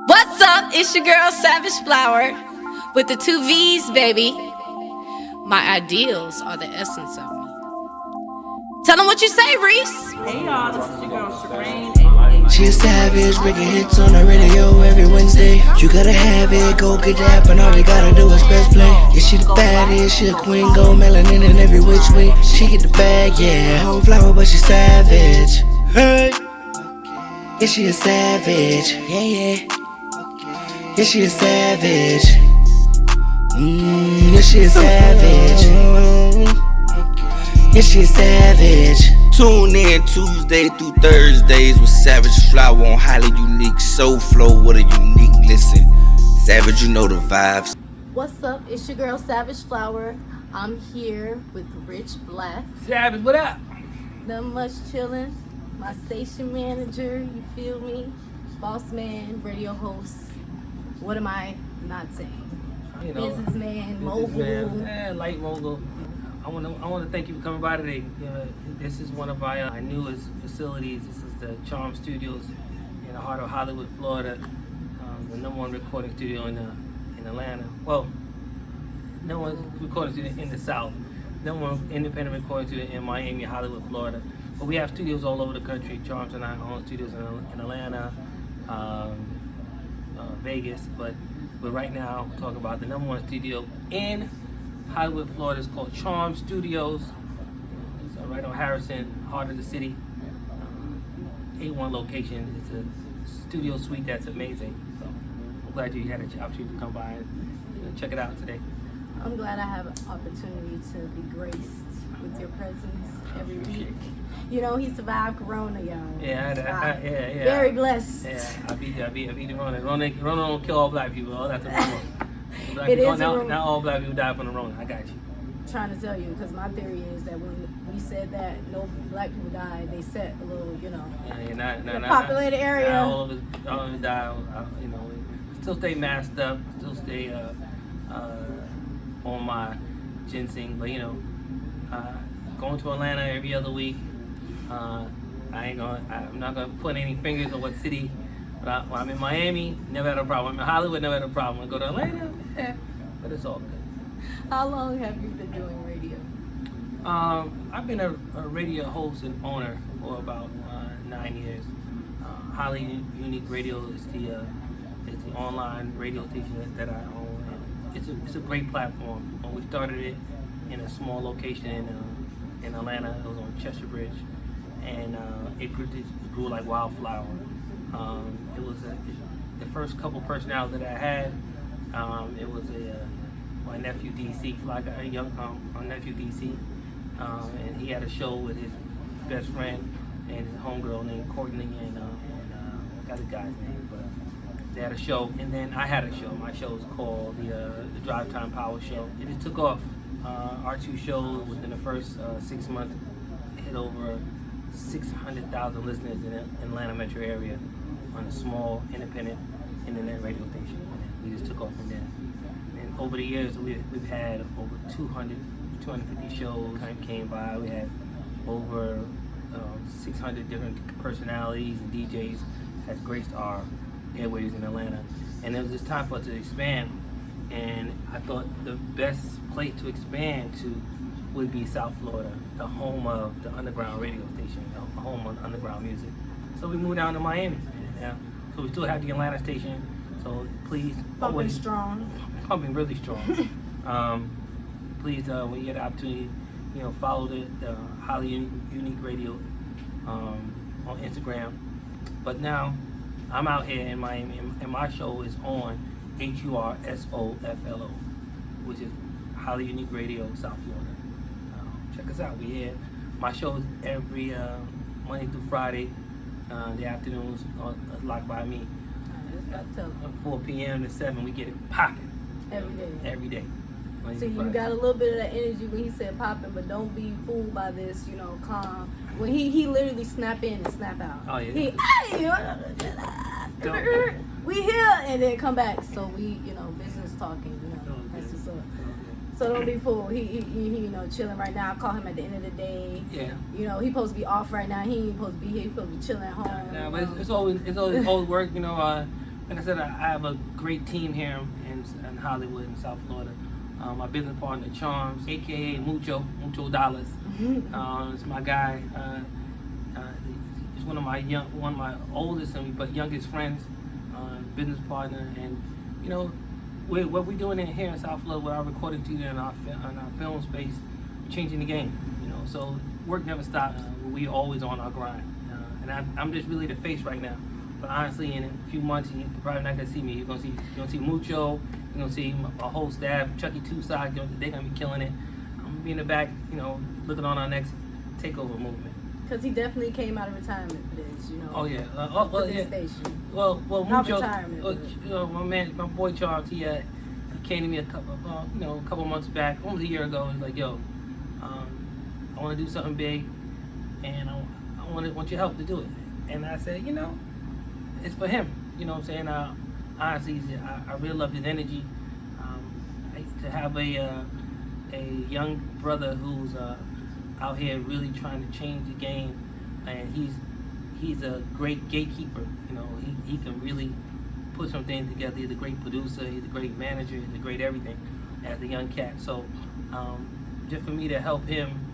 What's up? It's your girl Savage Flower with the 2 V's, baby. My ideals are the essence of me. Tell them what you say, Reese. Hey y'all, this is your girl Shireen. She a savage, breaking hits on the radio every Wednesday. You gotta have it, go get that, and all you gotta do is press play. Yeah, she the baddest, she a queen, go melanin in every which way. She get the bag, yeah, whole flower, but she savage. Hey, yeah, she a savage, yeah. Yeah, she a savage. Yeah, she a savage. Yeah, she a savage. Tune in Tuesday through Thursdays with Savage Flower on highly unique soul flow with a unique listen. Savage, you know the vibes. What's up? It's your girl Savage Flower. I'm here with Rich Black. Savage, what up? Nothing much chilling. My station manager, you feel me? Boss man, radio host. What am I not saying? You know, Businessman, mogul. Light mogul. I want to thank you for coming by today. This is one of my newest facilities. This is the Charm Studios in the heart of Hollywood, Florida. The #1 recording studio in Atlanta. Well, #1 recording studio in the South. #1 independent recording studio in Miami, Hollywood, Florida. But we have studios all over the country. Charms and I own studios in Atlanta, Vegas. But right now, we're talking about the #1 studio in Hollywood, Florida. Is called Charm Studios. It's right on Harrison, heart of the city. A1 location. It's a studio suite that's amazing. So I'm glad you had an opportunity to come by and check it out today. I'm glad I have an opportunity to be graced with your presence every week. You know, he survived Corona, y'all. Yeah, yeah. Very blessed. Yeah, I beat the Rona. Rona don't kill all black people. Oh, that's a rumor. It is a rumor. Now all black people die from the Rona. I got you. Trying to tell you, because my theory is that when we said that no black people died, they set a little, populated area. Not all of us die. We still stay masked up. Still stay on my ginseng, but going to Atlanta every other week. I'm not gonna put any fingers on what city. But when I'm in Miami, never had a problem. I'm in Hollywood, never had a problem. When I go to Atlanta, but it's all good. How long have you been doing radio? I've been a radio host and owner for about 9 years. Highly Unique Radio is the online radio station that I own. And it's a great platform. We started it in a small location in Atlanta. It was on Cheshire Bridge, and it grew like wildflower. It was the first couple personalities that I had. It was my nephew DC, Fly Guy, my nephew DC, and he had a show with his best friend and his homegirl named Courtney, and I got the guy's name, but they had a show, and then I had a show. My show was called the Drive Time Power Show. It just took off. Our 2 shows within the first 6 months hit over 600,000 listeners in the Atlanta metro area on a small independent internet radio station. And we just took off from there. And over the years, we've had over 250 shows came by. We had over 600 different personalities and DJs has graced our airways in Atlanta. And it was just time for us to expand. And I thought the best place to expand to would be South Florida, the home of the underground radio station, the home of underground music. So we moved down to Miami. So we still have the Atlanta station. So please, Pumping strong. Pumping really strong. Please, when you get the opportunity, follow the Highly Unique Radio on Instagram. But now I'm out here in Miami, and my show is on HURSOFLO, which is Highly Unique Radio, South Florida. Check us out. We here. My show is every Monday through Friday. The afternoons are locked by me. 4 p.m. to 7, we get it popping. Every day. So you got a little bit of that energy when he said popping, but don't be fooled by this, calm. When he literally snap in and snap out. Oh yeah. We here and then come back. So we, business talking, that's what's up. So don't be fooled. He chilling right now. I call him at the end of the day. Yeah. He supposed to be off right now. He ain't supposed to be here. He supposed to be chilling at home. But it's always work. like I said, I have a great team here in Hollywood in South Florida. My business partner Charms, aka Mucho Dollars. It's my guy. He's one of my oldest but youngest friends, business partner, and you know, what we're doing here in South Florida with our recording studio and our film space, we're changing the game. You know, so work never stops. We're always on our grind, and I'm just really the face right now. But honestly, in a few months, you're probably not gonna see me. You're gonna see Mucho. You're gonna see my whole staff, Chucky Two Side. They're gonna be killing it. I'm gonna be in the back, you know, looking on our next takeover movement. Because he definitely came out of retirement for this, you know. Oh yeah. For this station. Well, Not Mucho. retirement, You know, my boy Charles. He came to me a couple months back, almost a year ago. He's like, yo, I want to do something big, and I want your help to do it. And I said, you know, it's for him. You know what I'm saying? Honestly, I really love his energy. To have a young brother who's out here really trying to change the game, and he's a great gatekeeper. You know, he can really put some things together. He's a great producer. He's a great manager. He's a great everything as a young cat. So just for me to help him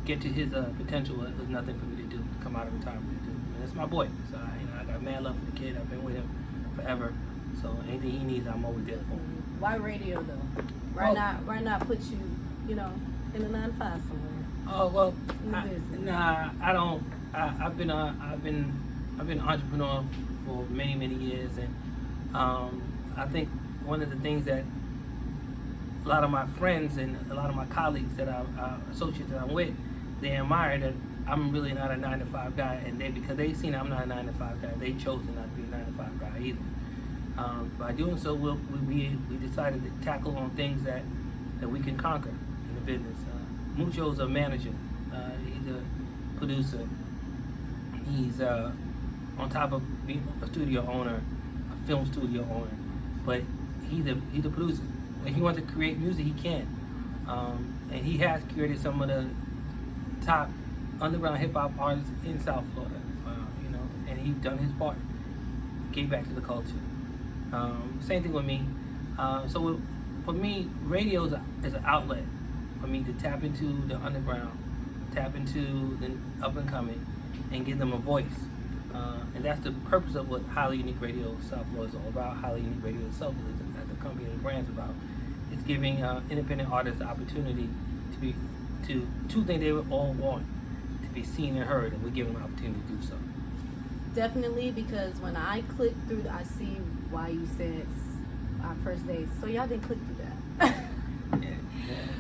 get to his potential was nothing for me to do. To come out of retirement to do, and it's my boy. So I got mad love for the kid. I've been with him forever. So anything he needs, I'm always there for him. Why radio though? Why not put you, you know, in a 9-5 somewhere? Oh well, I don't. I've been an entrepreneur for many years, and I think one of the things that a lot of my friends and a lot of my colleagues that associates that I'm with, they admire that I'm really not a 9-to-5 guy, and because they seen I'm not a 9-to-5 guy, they chose to not be a 9-to-5 guy either. By doing so, we decided to tackle on things that we can conquer in the business. Mucho's a manager. He's a producer. He's on top of being a studio owner, a film studio owner, but he's a producer. When he wants to create music, he can, and he has created some of the top underground hip hop artists in South Florida. You know, and he's done his part, gave back to the culture. Same thing with me. So for me, radio is an outlet for me to tap into the underground, tap into the up and coming, and give them a voice. And that's the purpose of what Highly Unique Radio South Florida is all about. Highly Unique Radio itself is that the company and the brand's about. It's giving independent artists the opportunity to two things they would all want, to be seen and heard, and we give them an opportunity to do so. Definitely, because when I click through, I see why you said our first days. So y'all didn't click through that.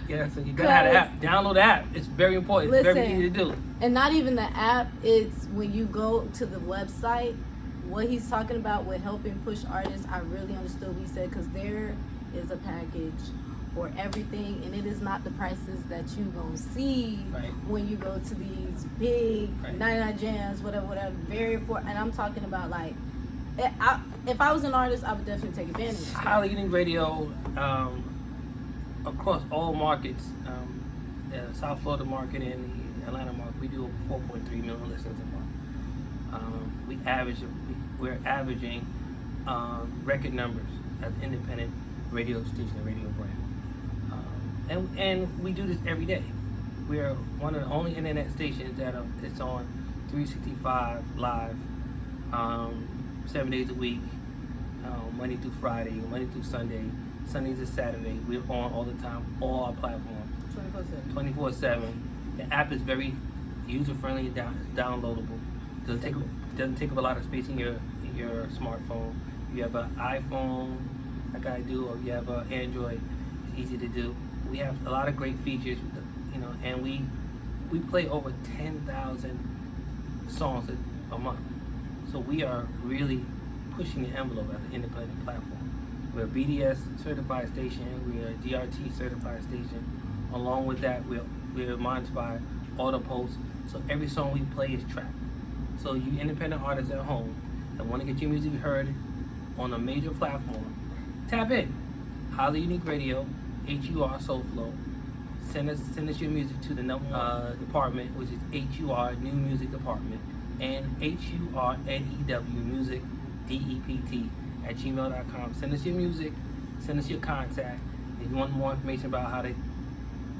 Yeah. So you gotta have the app. Download the app. It's very important. It's very easy to do. And not even the app. It's when you go to the website. What he's talking about with helping push artists, I really understood what he said, because there is a package for everything, and it is not the prices that you gonna see when you go to these big 99 jams, whatever. Very affordable. And I'm talking about like, if I was an artist, I would definitely take advantage of it. Highly Unique Radio, across all markets, the South Florida market and the Atlanta market, we do over 4.3 million listens a month. We're averaging record numbers as an independent radio station and radio brand. And we do this every day. We're one of the only internet stations that's on 365 live, 7 days a week, Monday through Friday, Monday through Sunday, Sundays to Saturday. We're on all the time, all our platforms. 24/7. The app is very user-friendly and downloadable. Doesn't take up a lot of space in your smartphone. If you have an iPhone, like I do, or if you have an Android, it's easy to do. We have a lot of great features, you know, and we play over 10,000 songs a month. So we are really pushing the envelope as an independent platform. We're a BDS certified station. We're a DRT certified station. Along with that, we're monitored by AutoPost. So every song we play is tracked. So you independent artists at home that want to get your music heard on a major platform, tap in. Highly Unique Radio, HURSOFLO. Send us your music to the department, which is HUR New Music Department, and HURNEW Music DEPT @gmail.com. Send us your music. Send us your contact. If you want more information about how to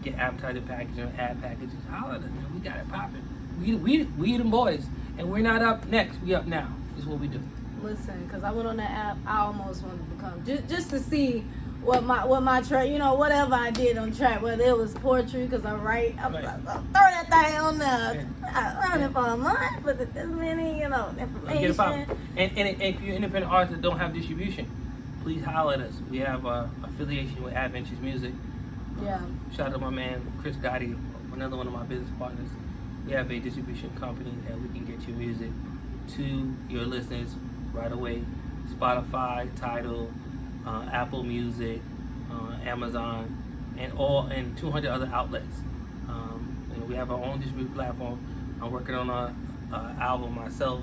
get advertising packages or ad packages, holler at us, man. We got it popping. We them boys. And we're not up next. We up now. This is what we do. Listen, because I went on that app, I almost wanted to become, just to see what my track, whatever I did on track, whether it was poetry, because I'm right. I'll throw that thing on there. I learned it for a month, but this many, information. Get it popping. And if you're independent artists that don't have distribution, please holler at us. We have affiliation with Adventures Music. Yeah. Shout out to my man Chris Gotti, another one of my business partners. We have a distribution company that we can get your music to your listeners right away. Spotify, Tidal, Apple Music, Amazon, and 200 other outlets. We have our own distribution platform. I'm working on an album myself.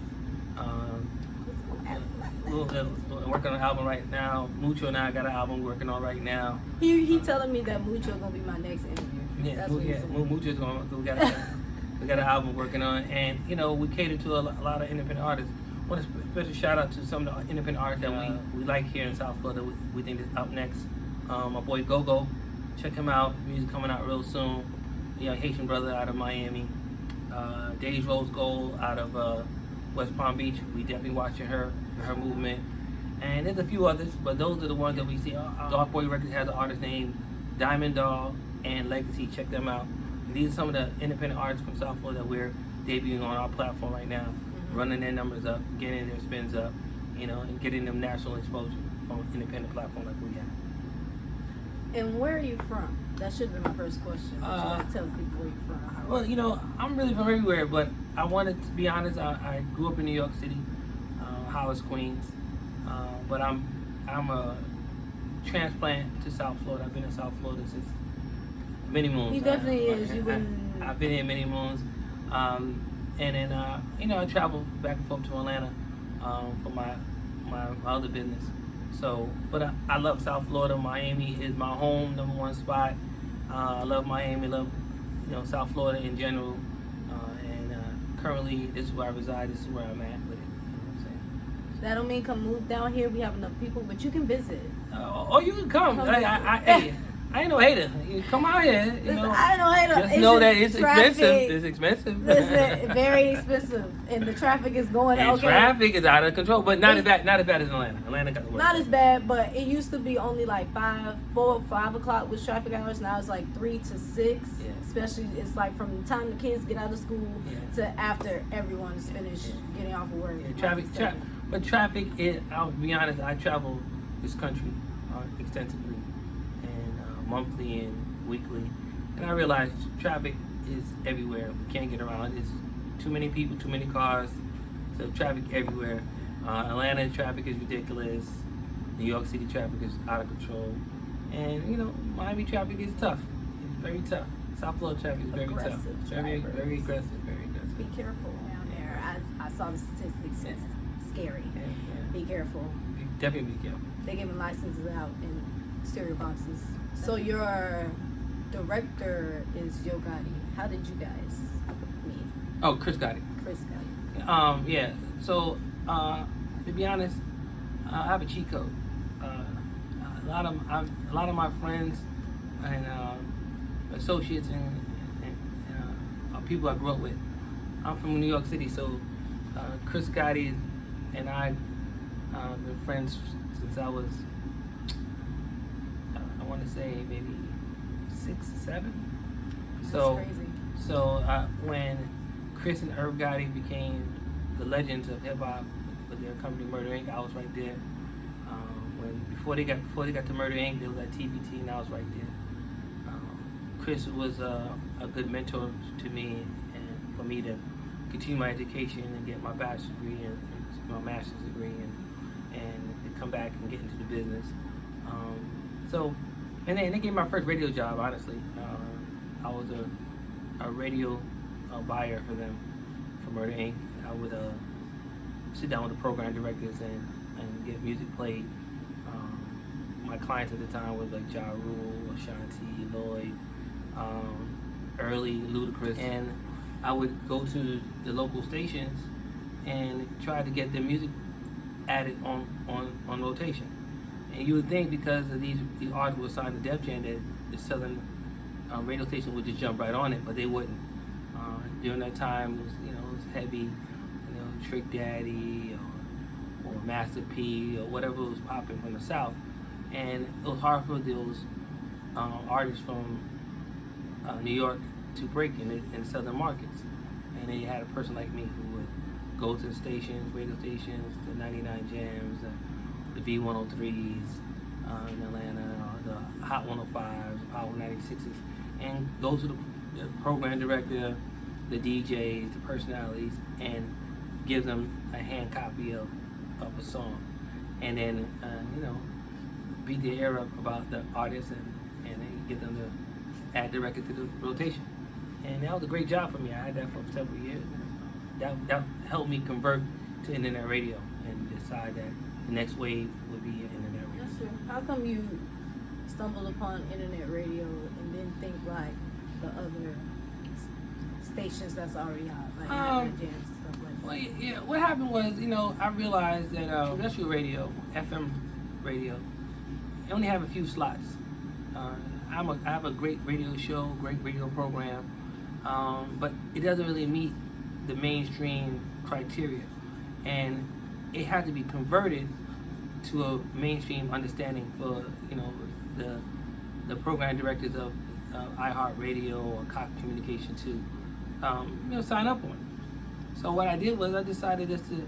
We're working on an album right now. Mucho and I got an album we're working on right now. He telling me that Mucho gonna be my next interview. Yeah, Mucho's going. We got an album working on, and we cater to a lot of independent artists. I want to special shout out to some of the independent artists that we like here in South Florida. We think is up next. My boy Go-Go, check him out. Music coming out real soon. Haitian brother out of Miami. Days Rose Gold out of West Palm Beach. We definitely watching her movement. And there's a few others, but those are the ones that we see. Dark Boy Records has an artist named Diamond Dog and Legacy. Check them out. And these are some of the independent artists from South Florida that we're debuting on our platform right now, running their numbers up, getting their spins up, and getting them national exposure on an independent platform like we have. And where are you from? That should have been my first question. But you gotta tell people where you're from. Well, I'm really from everywhere, but I wanted to be honest. I grew up in New York City, Howard, Queens, but I'm a transplant to South Florida. I've been in South Florida since many moons. He definitely is. I've been here many moons, and then I travel back and forth to Atlanta for my other business. So, but I love South Florida. Miami is my home, #1 spot. I love Miami. Love South Florida in general. And currently, this is where I reside. This is where I'm at with it. You know what I'm saying? That don't mean come move down here. We have enough people, but you can visit. You can come. I ain't no hater. You come out here. I ain't no hater. Just know that it's expensive. It's expensive. Listen, very expensive, and the traffic is going. And traffic is out of control, but not as bad. Not as bad as Atlanta. Atlanta got the worst. Not as bad, but it used to be only like 5 o'clock was traffic hours. Now it's like 3 to 6. Yeah. Especially, it's like from the time the kids get out of school to after everyone's finished getting off of work. Yeah, but traffic is. I'll be honest. I travel this country extensively, and monthly and weekly, and I realize traffic is everywhere. We can't get around. It's too many people, too many cars, so traffic everywhere. Atlanta traffic is ridiculous. New York City traffic is out of control, and Miami traffic is tough. It's very tough. South Florida traffic is very tough. Very aggressive. Very aggressive. Be careful down there. I saw the statistics. It's scary. Yeah. Be careful. Definitely be careful. They're giving licenses out in stereo boxes. So your director is Yo Gotti. How did you guys meet? Oh, Chris Gotti. Chris Gotti. Yeah. So, to be honest, I have a cheat code. A lot of my friends and associates and people I grew up with. I'm from New York City, so Chris Gotti and I been friends since I was, I want to say maybe 6 or 7. That's So crazy. So when Chris and Irv Gotti became the legends of hip hop with their company Murder Inc., I was right there. Before they got to Murder Inc., they was at TBT, and I was right there. Chris was a good mentor to me, and for me to continue my education and get my bachelor's degree and my master's degree and to come back and get into the business. And they gave me my first radio job, honestly. I was a radio buyer for them, for Murder Inc. I would sit down with the program directors and get music played. My clients at the time was like Ja Rule, Ashanti, Lloyd, Early, Ludacris, and I would go to the local stations and try to get their music added on rotation. And you would think because of these artists were signed to Def Jam that the Southern radio station would just jump right on it, but they wouldn't. During that time, it was heavy, Trick Daddy or Master P or whatever was popping from the South, and it was hard for those artists from New York to break in the Southern markets. And then you had a person like me who would go to the stations, radio stations, the 99 Jams, the V103s in Atlanta, the Hot 105s, Power 96s, and go to the program director, the DJs, the personalities, and give them a hand copy of a song. And then, beat the air up about the artist and then get them to add the record to the rotation. And that was a great job for me. I had that for several years. That helped me convert to internet radio and decide that the next wave would be internet radio. That's true. How come you stumbled upon internet radio and didn't think like the other stations that's already out, like jams and stuff like that? Well, yeah. What happened was, I realized that terrestrial radio, FM radio, you only have a few slots. I have a great radio show, great radio program, but it doesn't really meet the mainstream criteria, and it had to be converted to a mainstream understanding for the program directors of iHeartRadio or Cox Communication to sign up on it. So what I did was I decided just to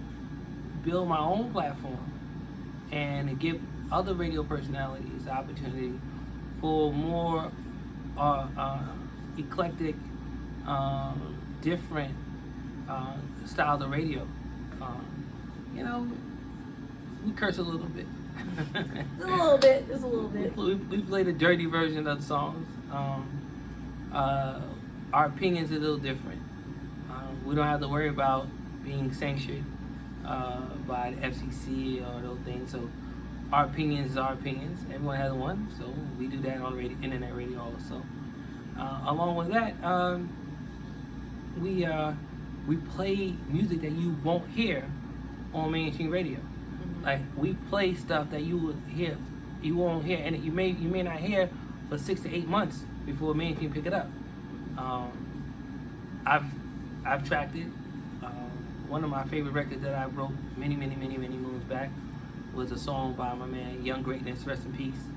build my own platform and give other radio personalities the opportunity for more eclectic, different styles of radio. We curse a little bit. Just a little bit. We played a dirty version of the songs. Our opinion's a little different. We don't have to worry about being sanctioned by the FCC or those things. So our opinions is our opinions. Everyone has one, so we do that on internet radio also. Along with that, we play music that you won't hear on mainstream radio. Like we play stuff that you won't hear, and you may not hear for 6 to 8 months before mainstream pick it up. I've tracked it. One of my favorite records that I wrote many moons back was a song by my man Young Greatness, rest in peace.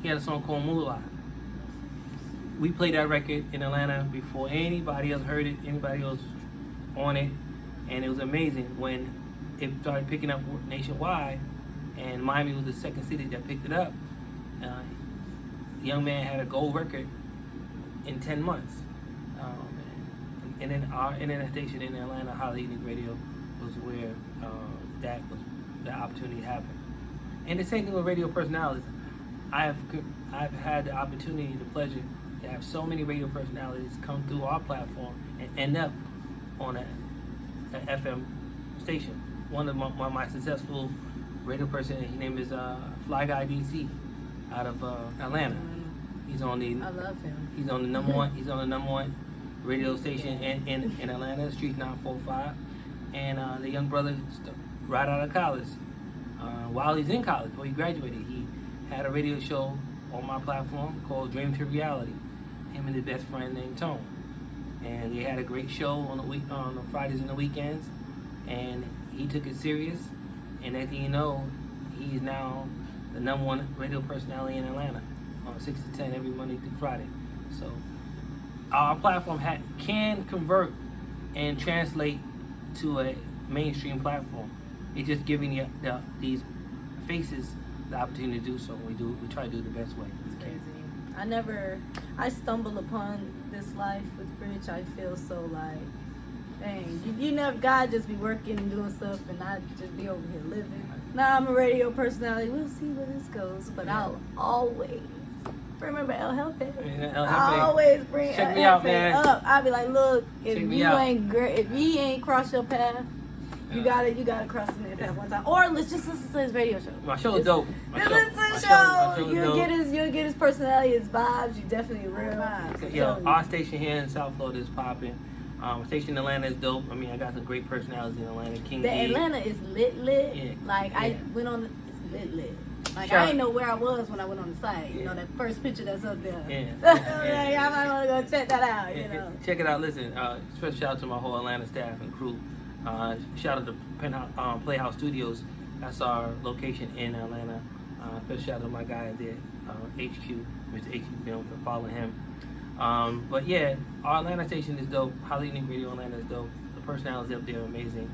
He had a song called Moolah. We played that record in Atlanta before anybody else heard it, anybody else on it, and it was amazing when it started picking up nationwide, and Miami was the second city that picked it up. Young Man had a gold record in 10 months. And then our internet station in Atlanta, Holly Unique Radio, was where that opportunity happened. And the same thing with radio personalities. I've had the opportunity, the pleasure to have so many radio personalities come through our platform and end up on an FM station. One of my successful radio person, his name is Fly Guy DC, out of Atlanta. He's on the. I love him. He's on the number one. He's on the number one radio station in Atlanta, Street 945, and the young brother right out of college. While he's in college, before he graduated, he had a radio show on my platform called Dream to Reality. Him and his best friend named Tone, and they had a great show on the Fridays and the weekends, and he took it serious. And next thing you know, he's now the number one radio personality in Atlanta on 6 to 10 every Monday through Friday. So our platform can convert and translate to a mainstream platform. It's just giving these faces the opportunity to do so. We try to do the best way. It's crazy. I stumbled upon this life with Bridge. I feel so like, dang, you never, God just be working and doing stuff and I just be over here living. Now I'm a radio personality. We'll see where this goes, but I'll always remember El Hefe. Yeah, El Hefe. I always bring Check El me out, Hefe man. up. I'll be like, look, if Check me you out. ain't great, if he ain't crossed your path, you gotta cross the path one time. Or let's just listen to his radio show. My show's dope. Listen to the show. You'll get his personality, his vibes. You definitely real vibes. Yeah, our station here in South Florida is popping. Station in Atlanta is dope. I mean, I got some great personalities in Atlanta. King The D. Atlanta is lit. Yeah. Like I Yeah. went on, it's lit. Like Shout- I didn't know where I was when I went on the site. You Yeah. know that first picture that's up there. Yeah. Like, I might want to go check that out. You know. Check it out. Listen, special shout out to my whole Atlanta staff and crew. Shout out to Penthouse, Playhouse Studios. That's our location in Atlanta. Special shout out to my guy there, HQ, Mr. HQ Film, for following him. But yeah, our Atlanta station is dope. Highly Unique Radio Atlanta is dope. The personalities up there are amazing.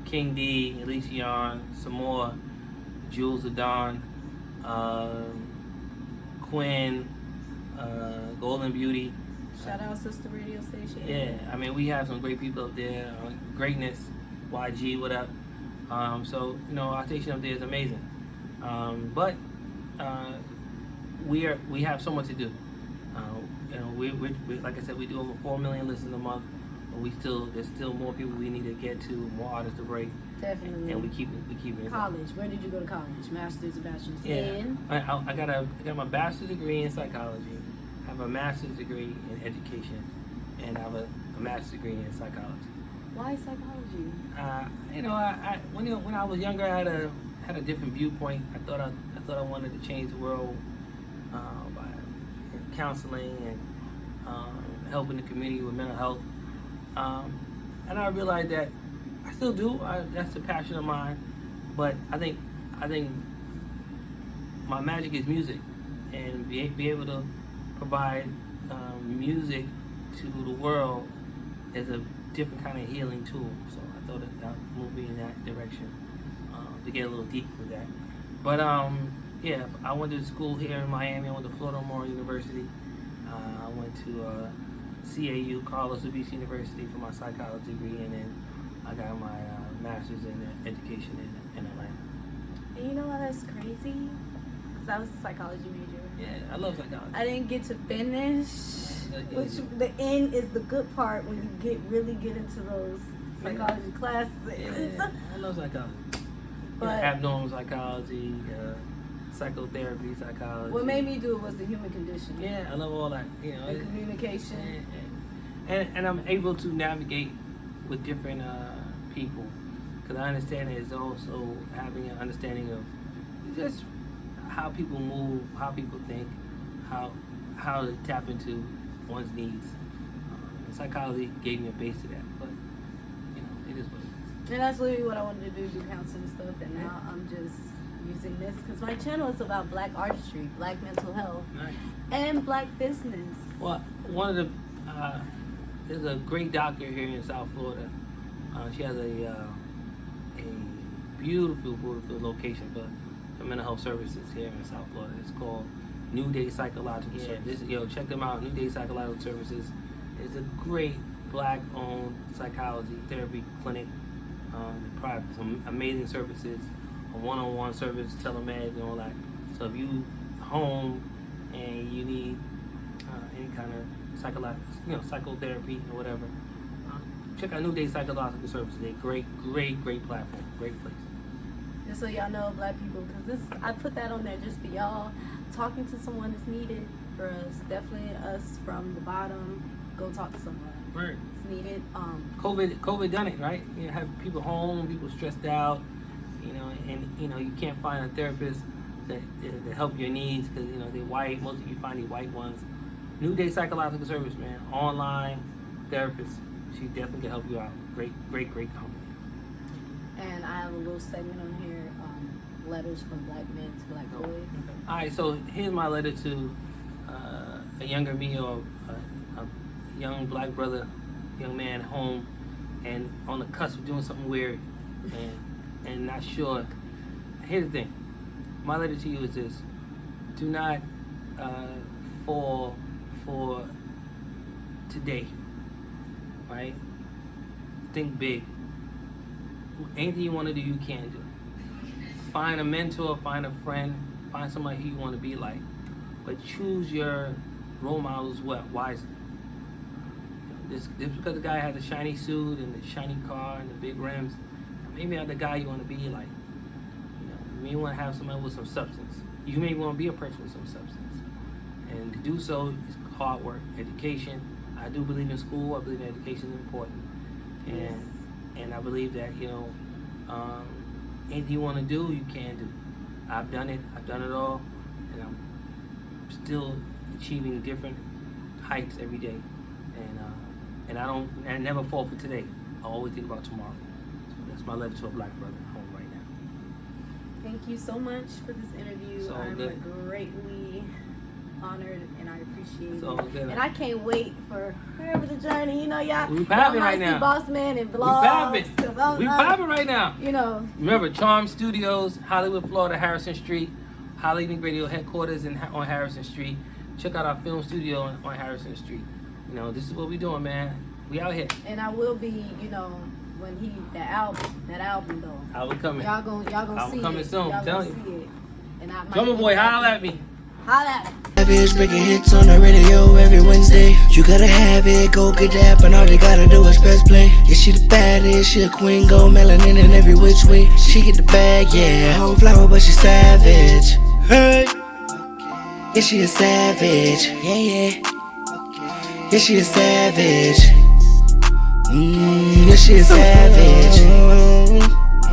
King D, Elise Yarn, Samoa, Jules Adon, Quinn, Golden Beauty. Shout out Sister Radio Station. Yeah, I mean, we have some great people up there. Greatness, YG, what up? So, you know, our station up there is amazing. But we have so much to do. You know, we like I said, we do over 4 million listens a month. But there's still more people we need to get to, more artists to break. Definitely. And we keep it. College. Where did you go to college? Master's or bachelor's? Yeah, In? I got my bachelor's degree in psychology. I have a master's degree in education, and I have a master's degree in psychology. Why psychology? You know, when I was younger, I had a different viewpoint. I thought I wanted to change the world by counseling and helping the community with mental health. And I realized that I still do. That's a passion of mine. But I think my magic is music, and be able to provide music to the world is a different kind of healing tool. So I thought that would move me in that direction to get a little deep with that. But yeah, I went to school here in Miami. I went to Florida Memorial University. I went to CAU, Carlos Luis University, for my psychology degree, and then I got my master's in education in Atlanta. And you know why that's crazy? Because I was a psychology major. Yeah, I love psychology. I didn't get to finish, which the end is the good part when you really get into those psychology classes. Yeah, I love psychology. But abnormal psychology, psychotherapy, psychology. what made me do it was the human condition. Yeah, I love all that. You know, The communication. and I'm able to navigate with different people, because I understand it's also having an understanding of just how people move, how people think, how to tap into one's needs. And psychology gave me a base to that, but you know, it is what it is. And that's literally what I wanted to do counseling and stuff. And now I'm just using this because my channel is about Black artistry, Black mental health, Nice. and Black business. Well, one of the there's a great doctor here in South Florida. She has a beautiful location for mental health services here in South Florida. It's called New Day Psychological Services. Check them out. New Day Psychological Services is a great Black-owned psychology therapy clinic. They provide some amazing services, a one-on-one service, telemed, and all that. So if you home and you need any kind of psychotherapy or whatever, check out New Day Psychological Services. They're great platform, great place. Just so y'all know, Black people, because I put that on there just for y'all. Talking to someone is needed for us. Definitely us from the bottom. Go talk to someone. Right. It's needed. COVID done it, right? You know, have people home, people stressed out, and you can't find a therapist that help your needs because they're white. Most of you find these white ones. New Day Psychological Service, man, online therapist. She definitely can help you out. Great company. And I have a little segment on here, letters from Black men to Black boys. Okay. All right, so here's my letter to a younger me or a young Black brother, young man home and on the cusp of doing something weird and not sure. Here's the thing. My letter to you is this. Do not fall for today, right? Think big. Anything you want to do, you can do. Find a mentor, find a friend, find somebody who you want to be like. But choose your role models wisely. Just because the guy has a shiny suit and the shiny car and the big rims, maybe not the guy you want to be like. You may want to have somebody with some substance. You may want to be a person with some substance. And to do so is hard work, education. I do believe in school. I believe in education is important, and I believe that anything you want to do, you can do. I've done it. I've done it all, and I'm still achieving different heights every day. And I never fall for today. I always think about tomorrow. So that's my letter to a black brother home right now. Thank you so much for this interview. It's all I'm good. greatly honored and I appreciate It's it. all good. And I can't wait for wherever the journey. You know, y'all. We popping right now. Boss Man and We vlogs. popping. We popping right now. You know. Remember, Charm Studios, Hollywood, Florida, Harrison Street. Holly Unique Radio headquarters on Harrison Street. Check out our film studio on Harrison Street. You know, this is what we doing, man. We out here. And I will be, you know, when that album though. Album coming. Y'all gonna see coming it. soon, Y'all tell gonna you. see it. And I might Drummer be boy, back. holla at me. Holla at me. Savage breaking hits on the radio every Wednesday. You gotta have it, go get the app, and all you gotta do is press play. Yeah, she the baddest, she a queen, go melanin in every which way. She get the bag, yeah, whole flower, but she savage. Hey, yeah, she a savage. Yeah. Yeah, she a savage. Yeah, she a savage.